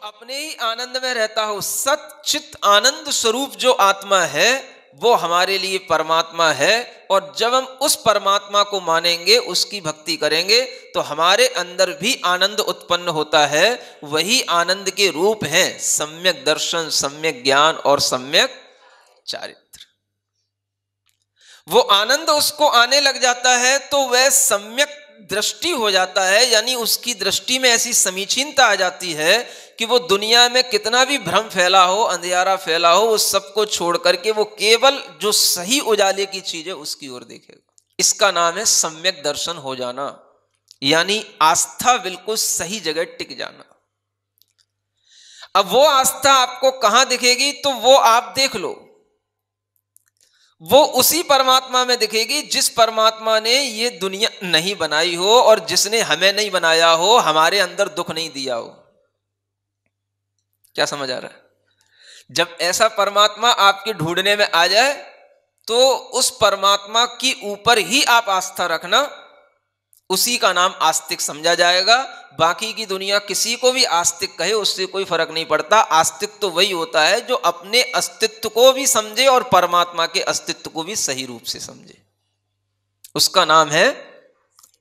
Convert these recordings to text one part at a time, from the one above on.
अपने ही आनंद में रहता हो, सत चित आनंद स्वरूप जो आत्मा है वो हमारे लिए परमात्मा है। और जब हम उस परमात्मा को मानेंगे, उसकी भक्ति करेंगे, तो हमारे अंदर भी आनंद उत्पन्न होता है। वही आनंद के रूप हैं सम्यक दर्शन, सम्यक ज्ञान और सम्यक चारित्र। वो आनंद उसको आने लग जाता है तो वह सम्यक दृष्टि हो जाता है, यानी उसकी दृष्टि में ऐसी समीचीनता आ जाती है कि वो दुनिया में कितना भी भ्रम फैला हो, अंधियारा फैला हो, उस सबको छोड़ करके वो केवल जो सही उजाले की चीज है उसकी ओर देखेगा। इसका नाम है सम्यक दर्शन हो जाना, यानी आस्था बिल्कुल सही जगह टिक जाना। अब वो आस्था आपको कहां दिखेगी, तो वो आप देख लो, वो उसी परमात्मा में दिखेगी जिस परमात्मा ने ये दुनिया नहीं बनाई हो और जिसने हमें नहीं बनाया हो, हमारे अंदर दुख नहीं दिया हो। क्या समझ आ रहा है? जब ऐसा परमात्मा आपके ढूंढने में आ जाए तो उस परमात्मा की ऊपर ही आप आस्था रखना, उसी का नाम आस्तिक समझा जाएगा। बाकी की दुनिया किसी को भी आस्तिक कहे उससे कोई फर्क नहीं पड़ता। आस्तिक तो वही होता है जो अपने अस्तित्व को भी समझे और परमात्मा के अस्तित्व को भी सही रूप से समझे, उसका नाम है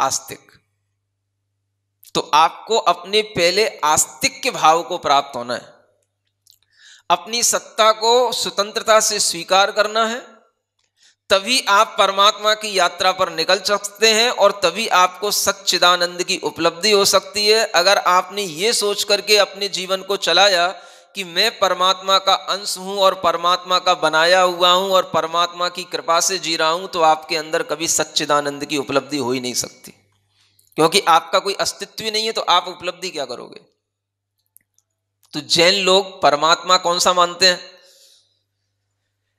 आस्तिक। तो आपको अपने पहले आस्तिक के भाव को प्राप्त होना है, अपनी सत्ता को स्वतंत्रता से स्वीकार करना है, तभी आप परमात्मा की यात्रा पर निकल सकते हैं और तभी आपको सच्चिदानंद की उपलब्धि हो सकती है। अगर आपने ये सोच करके अपने जीवन को चलाया कि मैं परमात्मा का अंश हूं और परमात्मा का बनाया हुआ हूं और परमात्मा की कृपा से जी रहा हूं, तो आपके अंदर कभी सच्चिदानंद की उपलब्धि हो ही नहीं सकती, क्योंकि आपका कोई अस्तित्व ही नहीं है, तो आप उपलब्धि क्या करोगे? तो जैन लोग परमात्मा कौन सा मानते हैं?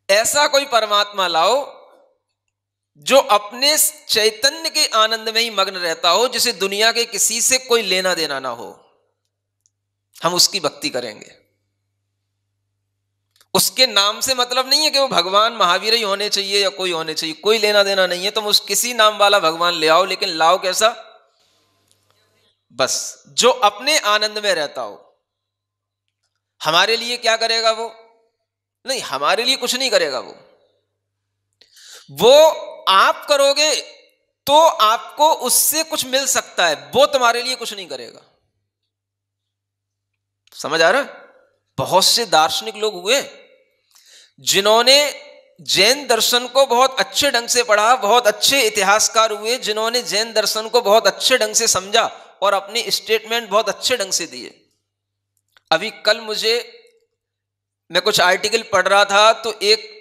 ऐसा कोई परमात्मा लाओ जो अपने चैतन्य के आनंद में ही मग्न रहता हो, जिसे दुनिया के किसी से कोई लेना देना ना हो, हम उसकी भक्ति करेंगे। उसके नाम से मतलब नहीं है कि वो भगवान महावीर ही होने चाहिए या कोई होने चाहिए, कोई लेना देना नहीं है। तुम उस किसी नाम वाला भगवान ले आओ, लेकिन लाओ कैसा? बस जो अपने आनंद में रहता हो। हमारे लिए क्या करेगा वो? नहीं, हमारे लिए कुछ नहीं करेगा वो आप करोगे तो आपको उससे कुछ मिल सकता है, वो तुम्हारे लिए कुछ नहीं करेगा। समझ आ रहा है? बहुत से दार्शनिक लोग हुए जिन्होंने जैन दर्शन को बहुत अच्छे ढंग से पढ़ा, बहुत अच्छे इतिहासकार हुए जिन्होंने जैन दर्शन को बहुत अच्छे ढंग से समझा और अपने स्टेटमेंट बहुत अच्छे ढंग से दिए। अभी कल मैं कुछ आर्टिकल पढ़ रहा था, तो एक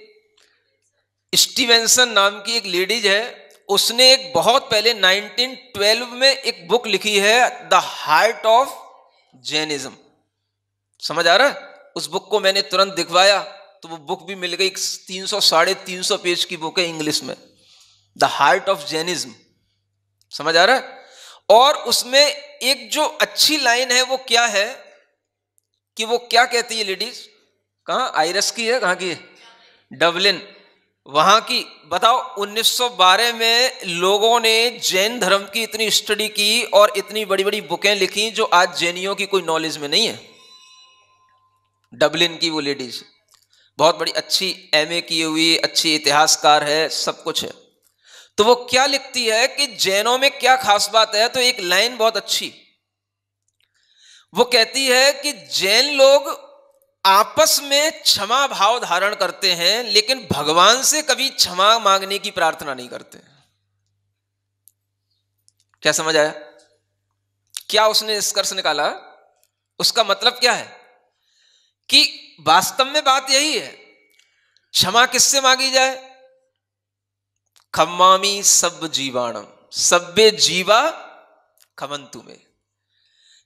स्टीवेंसन नाम की एक लेडीज है, उसने एक बहुत पहले 1912 में एक बुक लिखी है, द हार्ट ऑफ जैनिज्म। समझ आ रहा है? उस बुक को मैंने तुरंत दिखवाया तो वो बुक भी मिल गई। 300-350 पेज की बुक है इंग्लिश में, द हार्ट ऑफ जैनिज्म। समझ आ रहा है? और उसमें एक जो अच्छी लाइन है वो क्या है कि वो क्या कहती है लेडीज, कहां आयरस की है, कहां की है? डबलिन, वहां की। बताओ 1912 में लोगों ने जैन धर्म की इतनी स्टडी की और इतनी बड़ी बड़ी बुकें लिखी जो आज जैनियों की कोई नॉलेज में नहीं है। डबलिन की वो लेडीज बहुत बड़ी अच्छी एमए की हुई, अच्छी इतिहासकार है, सब कुछ है। तो वो क्या लिखती है कि जैनों में क्या खास बात है, तो एक लाइन बहुत अच्छी, वो कहती है कि जैन लोग आपस में क्षमा भाव धारण करते हैं, लेकिन भगवान से कभी क्षमा मांगने की प्रार्थना नहीं करते। क्या समझ आया? क्या उसने निष्कर्ष निकाला? उसका मतलब क्या है कि वास्तव में बात यही है, क्षमा किससे मांगी जाए? खम्मामी सब जीवाणम सब्बे जीवा खमंतु में,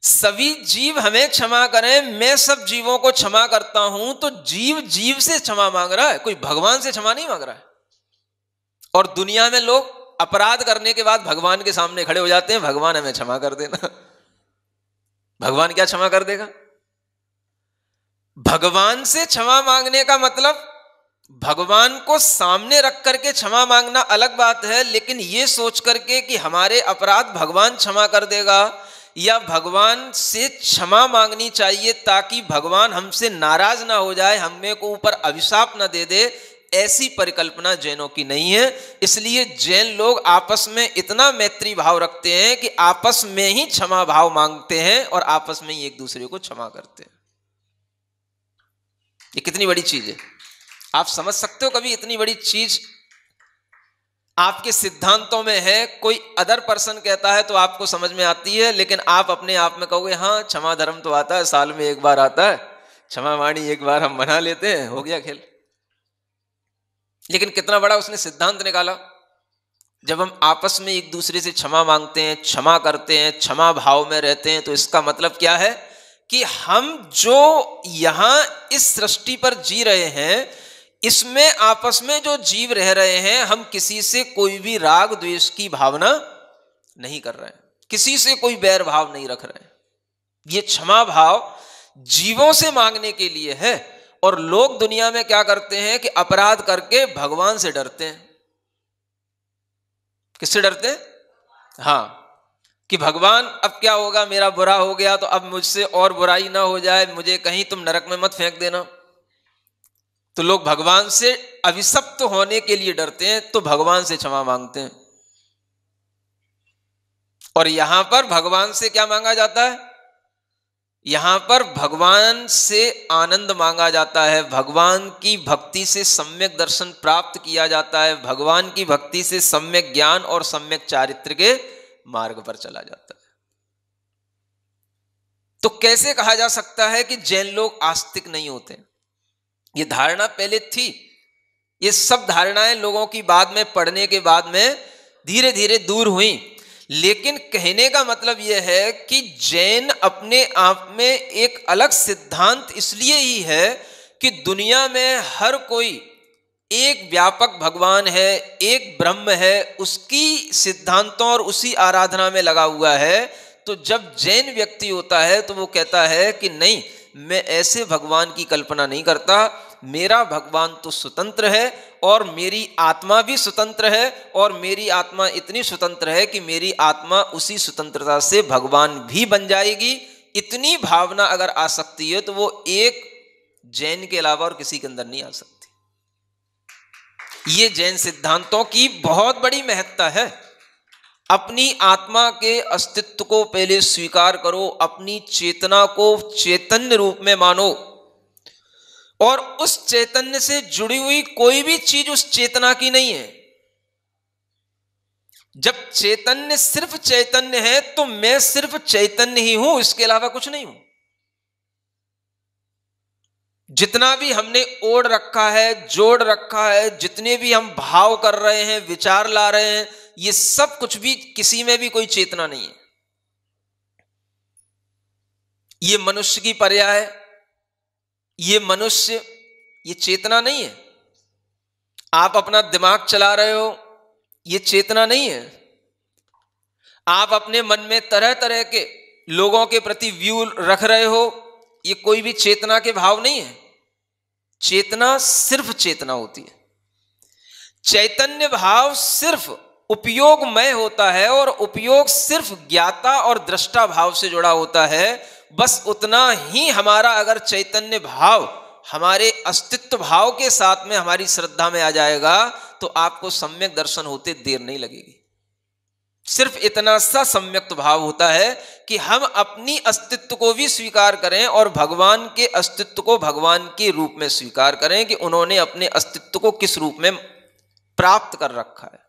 सभी जीव हमें क्षमा करें, मैं सब जीवों को क्षमा करता हूं। तो जीव जीव से क्षमा मांग रहा है, कोई भगवान से क्षमा नहीं मांग रहा है। और दुनिया में लोग अपराध करने के बाद भगवान के सामने खड़े हो जाते हैं, भगवान हमें क्षमा कर देना। भगवान क्या क्षमा कर देगा? भगवान से क्षमा मांगने का मतलब भगवान को सामने रख करके क्षमा मांगना अलग बात है, लेकिन यह सोच करके कि हमारे अपराध भगवान क्षमा कर देगा, या भगवान से क्षमा मांगनी चाहिए ताकि भगवान हमसे नाराज ना हो जाए, हमें को ऊपर अभिशाप ना दे दे, ऐसी परिकल्पना जैनों की नहीं है। इसलिए जैन लोग आपस में इतना मैत्री भाव रखते हैं कि आपस में ही क्षमा भाव मांगते हैं और आपस में ही एक दूसरे को क्षमा करते हैं। ये कितनी बड़ी चीज है, आप समझ सकते हो? कभी इतनी बड़ी चीज आपके सिद्धांतों में है, कोई अदर पर्सन कहता है तो आपको समझ में आती है, लेकिन आप अपने आप में कहोगे हाँ क्षमा धर्म तो आता है, साल में एक बार आता है, क्षमा वाणी एक बार हम मना लेते हैं, हो गया खेल। लेकिन कितना बड़ा उसने सिद्धांत निकाला। जब हम आपस में एक दूसरे से क्षमा मांगते हैं, क्षमा करते हैं, क्षमा भाव में रहते हैं, तो इसका मतलब क्या है कि हम जो यहां इस सृष्टि पर जी रहे हैं, इसमें आपस में जो जीव रह रहे हैं, हम किसी से कोई भी राग द्वेष की भावना नहीं कर रहे हैं, किसी से कोई बैर भाव नहीं रख रहे हैं। ये क्षमा भाव जीवों से मांगने के लिए है। और लोग दुनिया में क्या करते हैं कि अपराध करके भगवान से डरते हैं। किससे डरते हैं? हाँ, कि भगवान अब क्या होगा, मेरा बुरा हो गया तो अब मुझसे और बुराई ना हो जाए, मुझे कहीं तुम नरक में मत फेंक देना। तो लोग भगवान से अभिशप्त होने के लिए डरते हैं, तो भगवान से क्षमा मांगते हैं। और यहां पर भगवान से क्या मांगा जाता है? यहां पर भगवान से आनंद मांगा जाता है, भगवान की भक्ति से सम्यक दर्शन प्राप्त किया जाता है, भगवान की भक्ति से सम्यक ज्ञान और सम्यक चारित्र के मार्ग पर चला जाता है। तो कैसे कहा जा सकता है कि जैन लोग आस्तिक नहीं होते? ये धारणा पहले थी, ये सब धारणाएं लोगों की बाद में पढ़ने के बाद में धीरे धीरे दूर हुई। लेकिन कहने का मतलब यह है कि जैन अपने आप में एक अलग सिद्धांत इसलिए ही है कि दुनिया में हर कोई एक व्यापक भगवान है, एक ब्रह्म है, उसकी सिद्धांतों और उसी आराधना में लगा हुआ है। तो जब जैन व्यक्ति होता है तो वो कहता है कि नहीं, मैं ऐसे भगवान की कल्पना नहीं करता, मेरा भगवान तो स्वतंत्र है और मेरी आत्मा भी स्वतंत्र है, और मेरी आत्मा इतनी स्वतंत्र है कि मेरी आत्मा उसी स्वतंत्रता से भगवान भी बन जाएगी। इतनी भावना अगर आ सकती है तो वो एक जैन के अलावा और किसी के अंदर नहीं आ सकती। ये जैन सिद्धांतों की बहुत बड़ी महत्ता है। अपनी आत्मा के अस्तित्व को पहले स्वीकार करो, अपनी चेतना को चैतन्य रूप में मानो, और उस चैतन्य से जुड़ी हुई कोई भी चीज उस चेतना की नहीं है। जब चैतन्य सिर्फ चैतन्य है तो मैं सिर्फ चैतन्य ही हूं, इसके अलावा कुछ नहीं हूं। जितना भी हमने ओढ़ रखा है, जोड़ रखा है, जितने भी हम भाव कर रहे हैं, विचार ला रहे हैं, ये सब कुछ भी, किसी में भी कोई चेतना नहीं है। ये मनुष्य की पर्याय है, ये मनुष्य, ये चेतना नहीं है। आप अपना दिमाग चला रहे हो, ये चेतना नहीं है। आप अपने मन में तरह तरह के लोगों के प्रति व्यू रख रहे हो, ये कोई भी चेतना के भाव नहीं है। चेतना सिर्फ चेतना होती है। चैतन्य भाव सिर्फ उपयोगमय होता है, और उपयोग सिर्फ ज्ञाता और दृष्टा भाव से जुड़ा होता है। बस उतना ही हमारा अगर चैतन्य भाव हमारे अस्तित्व भाव के साथ में हमारी श्रद्धा में आ जाएगा तो आपको सम्यक दर्शन होते देर नहीं लगेगी। सिर्फ इतना सा सम्यक भाव होता है कि हम अपनी अस्तित्व को भी स्वीकार करें और भगवान के अस्तित्व को भगवान के रूप में स्वीकार करें कि उन्होंने अपने अस्तित्व को किस रूप में प्राप्त कर रखा है।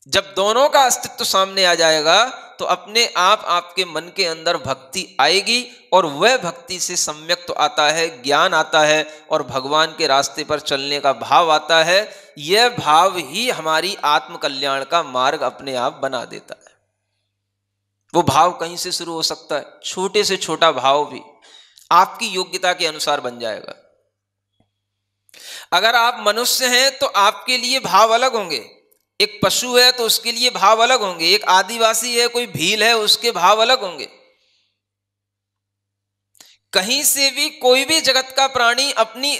जब दोनों का अस्तित्व सामने आ जाएगा तो अपने आप आपके मन के अंदर भक्ति आएगी, और वह भक्ति से सम्यक तो आता है, ज्ञान आता है, और भगवान के रास्ते पर चलने का भाव आता है। यह भाव ही हमारी आत्म कल्याण का मार्ग अपने आप बना देता है। वो भाव कहीं से शुरू हो सकता है, छोटे से छोटा भाव भी आपकी योग्यता के अनुसार बन जाएगा। अगर आप मनुष्य हैं तो आपके लिए भाव अलग होंगे, एक पशु है तो उसके लिए भाव अलग होंगे, एक आदिवासी है, कोई भील है, उसके भाव अलग होंगे। कहीं से भी कोई भी जगत का प्राणी अपनी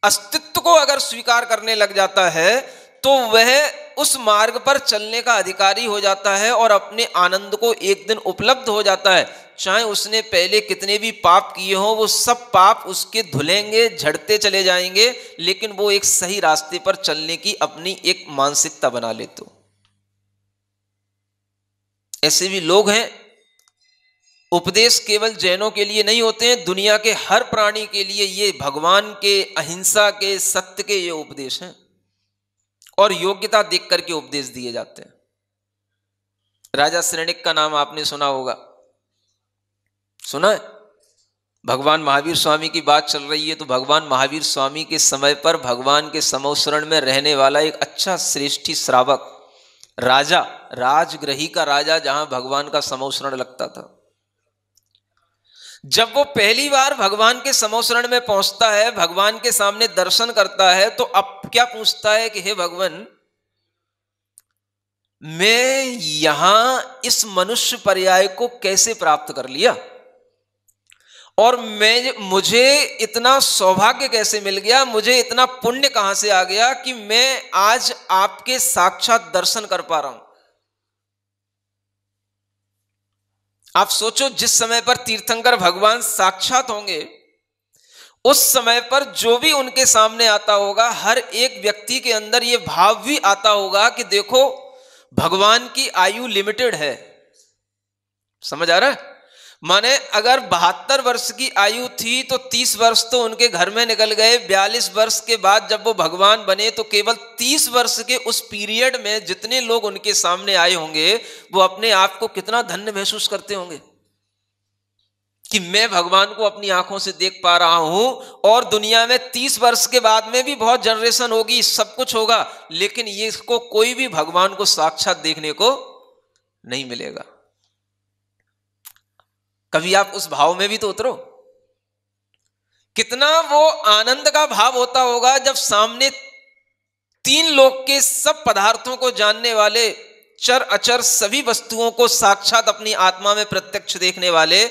अस्तित्व को अगर स्वीकार करने लग जाता है तो वह उस मार्ग पर चलने का अधिकारी हो जाता है और अपने आनंद को एक दिन उपलब्ध हो जाता है। चाहे उसने पहले कितने भी पाप किए हों, वो सब पाप उसके धुलेंगे, झड़ते चले जाएंगे, लेकिन वो एक सही रास्ते पर चलने की अपनी एक मानसिकता बना ले। तो ऐसे भी लोग हैं। उपदेश केवल जैनों के लिए नहीं होते हैं, दुनिया के हर प्राणी के लिए ये भगवान के, अहिंसा के, सत्य के ये उपदेश हैं और योग्यता देख करके उपदेश दिए जाते हैं। राजा श्रेणिक का नाम आपने सुना होगा, सुना है? भगवान महावीर स्वामी की बात चल रही है तो भगवान महावीर स्वामी के समय पर भगवान के समोसरण में रहने वाला एक अच्छा श्रेष्ठी श्रावक राजा, राजगृही का राजा, जहां भगवान का समोसरण लगता था, जब वो पहली बार भगवान के समोसरण में पहुंचता है, भगवान के सामने दर्शन करता है, तो अब क्या पूछता है कि हे भगवान, मैं यहां इस मनुष्य पर्याय को कैसे प्राप्त कर लिया और मुझे इतना सौभाग्य कैसे मिल गया, मुझे इतना पुण्य कहां से आ गया कि मैं आज आपके साक्षात दर्शन कर पा रहा हूं। आप सोचो, जिस समय पर तीर्थंकर भगवान साक्षात होंगे, उस समय पर जो भी उनके सामने आता होगा, हर एक व्यक्ति के अंदर यह भाव भी आता होगा कि देखो भगवान की आयु लिमिटेड है। समझ आ रहा है? माने अगर 72 वर्ष की आयु थी तो 30 वर्ष तो उनके घर में निकल गए। 42 वर्ष के बाद जब वो भगवान बने तो केवल 30 वर्ष के उस पीरियड में जितने लोग उनके सामने आए होंगे, वो अपने आप को कितना धन्य महसूस करते होंगे कि मैं भगवान को अपनी आंखों से देख पा रहा हूं। और दुनिया में 30 वर्ष के बाद में भी बहुत जनरेशन होगी, सब कुछ होगा, लेकिन ये इसको कोई भी भगवान को साक्षात देखने को नहीं मिलेगा। कभी आप उस भाव में भी तो उतरो। कितना वो आनंद का भाव होता होगा जब सामने 3 लोक के सब पदार्थों को जानने वाले, चर अचर सभी वस्तुओं को साक्षात अपनी आत्मा में प्रत्यक्ष देखने वाले,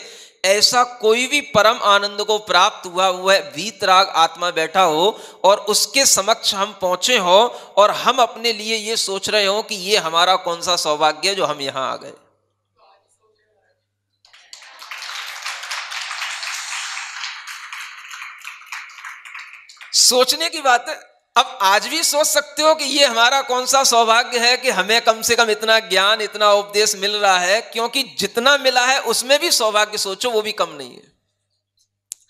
ऐसा कोई भी परम आनंद को प्राप्त हुआ वीतराग आत्मा बैठा हो और उसके समक्ष हम पहुंचे हो और हम अपने लिए ये सोच रहे हो कि ये हमारा कौन सा सौभाग्य है जो हम यहां आ गए। सोचने की बात है। अब आज भी सोच सकते हो कि ये हमारा कौन सा सौभाग्य है कि हमें कम से कम इतना ज्ञान, इतना उपदेश मिल रहा है, क्योंकि जितना मिला है उसमें भी सौभाग्य सोचो वो भी कम नहीं है।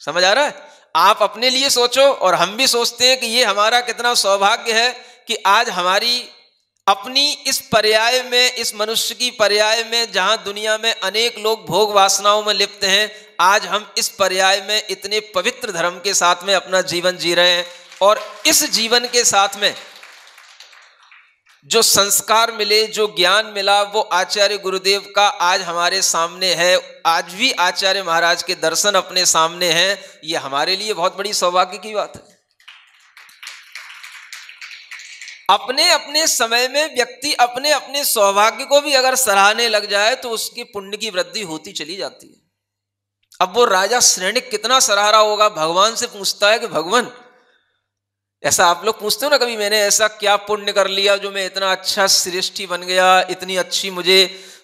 समझ आ रहा है? आप अपने लिए सोचो और हम भी सोचते हैं कि ये हमारा कितना सौभाग्य है कि आज हमारी अपनी इस पर्याय में, इस मनुष्य की पर्याय में, जहां दुनिया में अनेक लोग भोग वासनाओं में लिप्त हैं, आज हम इस पर्याय में इतने पवित्र धर्म के साथ में अपना जीवन जी रहे हैं। और इस जीवन के साथ में जो संस्कार मिले, जो ज्ञान मिला, वो आचार्य गुरुदेव का आज हमारे सामने है। आज भी आचार्य महाराज के दर्शन अपने सामने हैं। ये हमारे लिए बहुत बड़ी सौभाग्य की बात है। अपने अपने समय में व्यक्ति अपने अपने सौभाग्य को भी अगर सराहने लग जाए तो उसकी पुण्य की वृद्धि होती चली जाती है। अब वो राजा श्रेणिक कितना सराह रहा होगा, भगवान से पूछता है कि भगवान, ऐसा आप लोग पूछते हो ना कभी, मैंने ऐसा क्या पुण्य कर लिया जो मैं इतना अच्छा श्रेष्ठी बन गया, इतनी अच्छी मुझे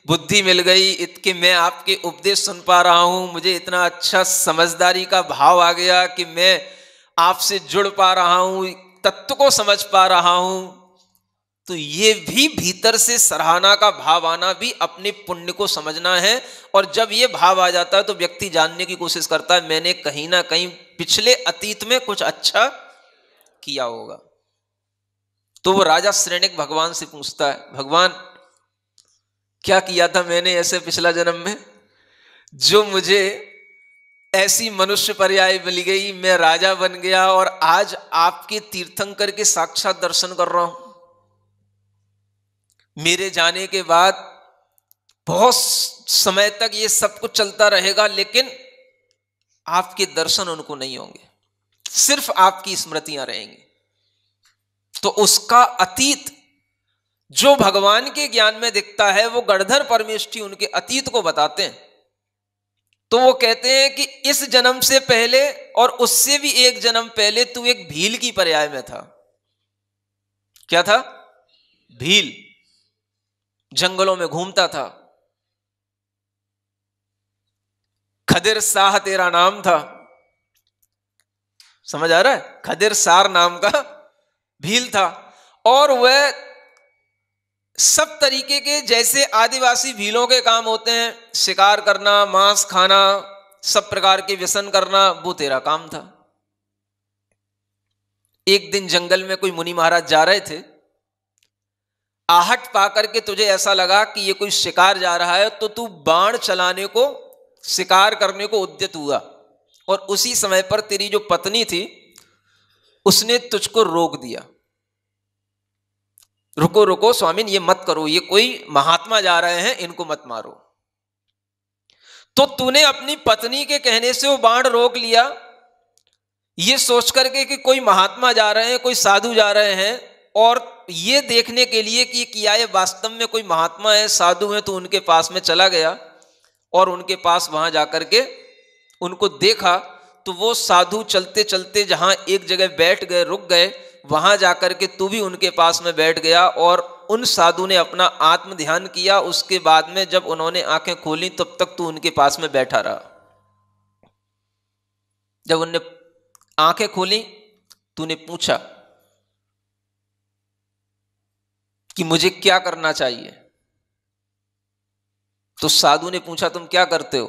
बुद्धि मिल गई, कि मैं आपके उपदेश सुन पा रहा हूं, मुझे इतना अच्छा समझदारी का भाव आ गया कि मैं आपसे जुड़ पा रहा हूं, तत्व को समझ पा रहा हूं। तो ये भी भीतर से सराहना का भाव आना भी अपने पुण्य को समझना है। और जब ये भाव आ जाता है तो व्यक्ति जानने की कोशिश करता है मैंने कहीं ना कहीं पिछले अतीत में कुछ अच्छा किया होगा। तो वो राजा श्रेणिक भगवान से पूछता है, भगवान क्या किया था मैंने ऐसे पिछला जन्म में जो मुझे ऐसी मनुष्य पर्याय मिल गई, मैं राजा बन गया और आज आपके तीर्थंकर के साक्षात दर्शन कर रहा हूं। मेरे जाने के बाद बहुत समय तक ये सब कुछ चलता रहेगा, लेकिन आपके दर्शन उनको नहीं होंगे, सिर्फ आपकी स्मृतियां रहेंगी। तो उसका अतीत जो भगवान के ज्ञान में दिखता है, वो गणधर परमेष्ठी उनके अतीत को बताते हैं। तो वो कहते हैं कि इस जन्म से पहले और उससे भी एक जन्म पहले तू एक भील की पर्याय में था। क्या था? भील जंगलों में घूमता था। खदिर साह तेरा नाम था, समझ आ रहा है? खदिर सार नाम का भील था, और वह सब तरीके के जैसे आदिवासी भीलों के काम होते हैं, शिकार करना, मांस खाना, सब प्रकार के व्यसन करना, वो तेरा काम था। एक दिन जंगल में कोई मुनि महाराज जा रहे थे, आहट पाकर के तुझे ऐसा लगा कि ये कोई शिकार जा रहा है, तो तू बाण चलाने को, शिकार करने को उद्यत हुआ, और उसी समय पर तेरी जो पत्नी थी उसने तुझको रोक दिया। रुको रुको स्वामी, ये मत करो, ये कोई महात्मा जा रहे हैं, इनको मत मारो। तो तूने अपनी पत्नी के कहने से वो बाण रोक लिया, ये सोच करके कि कोई महात्मा जा रहे हैं, कोई साधु जा रहे हैं, और ये देखने के लिए कि क्या ये वास्तव में कोई महात्मा है, साधु है, तो उनके पास में चला गया और उनके पास वहां जाकर के उनको देखा, तो वो साधु चलते चलते जहां एक जगह बैठ गए, रुक गए, वहां जाकर के तू भी उनके पास में बैठ गया, और उन साधु ने अपना आत्म ध्यान किया। उसके बाद में जब उन्होंने आंखें खोली तब तक तू उनके पास में बैठा रहा। जब उनने आंखें खोली, तूने पूछा कि मुझे क्या करना चाहिए, तो साधु ने पूछा तुम क्या करते हो?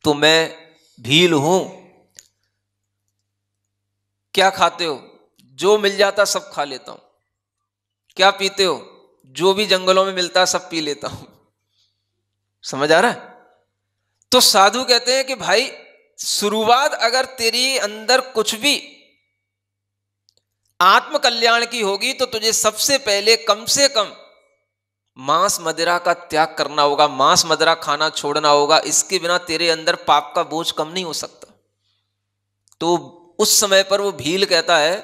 तो मैं भील हूं। क्या खाते हो? जो मिल जाता सब खा लेता हूं। क्या पीते हो? जो भी जंगलों में मिलता है सब पी लेता हूं। समझ आ रहा है? तो साधु कहते हैं कि भाई, शुरुआत अगर तेरी अंदर कुछ भी आत्म कल्याण की होगी तो तुझे सबसे पहले कम से कम मांस मदिरा का त्याग करना होगा, मांस मदिरा खाना छोड़ना होगा। इसके बिना तेरे अंदर पाप का बोझ कम नहीं हो सकता। तो उस समय पर वो भील कहता है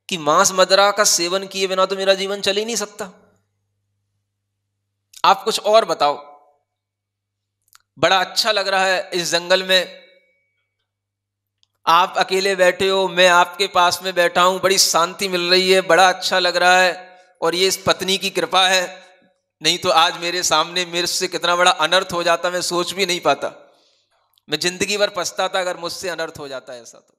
कि मांस मदिरा का सेवन किए बिना तो मेरा जीवन चल ही नहीं सकता। आप कुछ और बताओ। बड़ा अच्छा लग रहा है इस जंगल में, आप अकेले बैठे हो, मैं आपके पास में बैठा हूं, बड़ी शांति मिल रही है, बड़ा अच्छा लग रहा है, और ये इस पत्नी की कृपा है, नहीं तो आज मेरे सामने मेरे से कितना बड़ा अनर्थ हो जाता, मैं सोच भी नहीं पाता। मैं जिंदगी भर पछताता अगर मुझसे अनर्थ हो जाता ऐसा तो।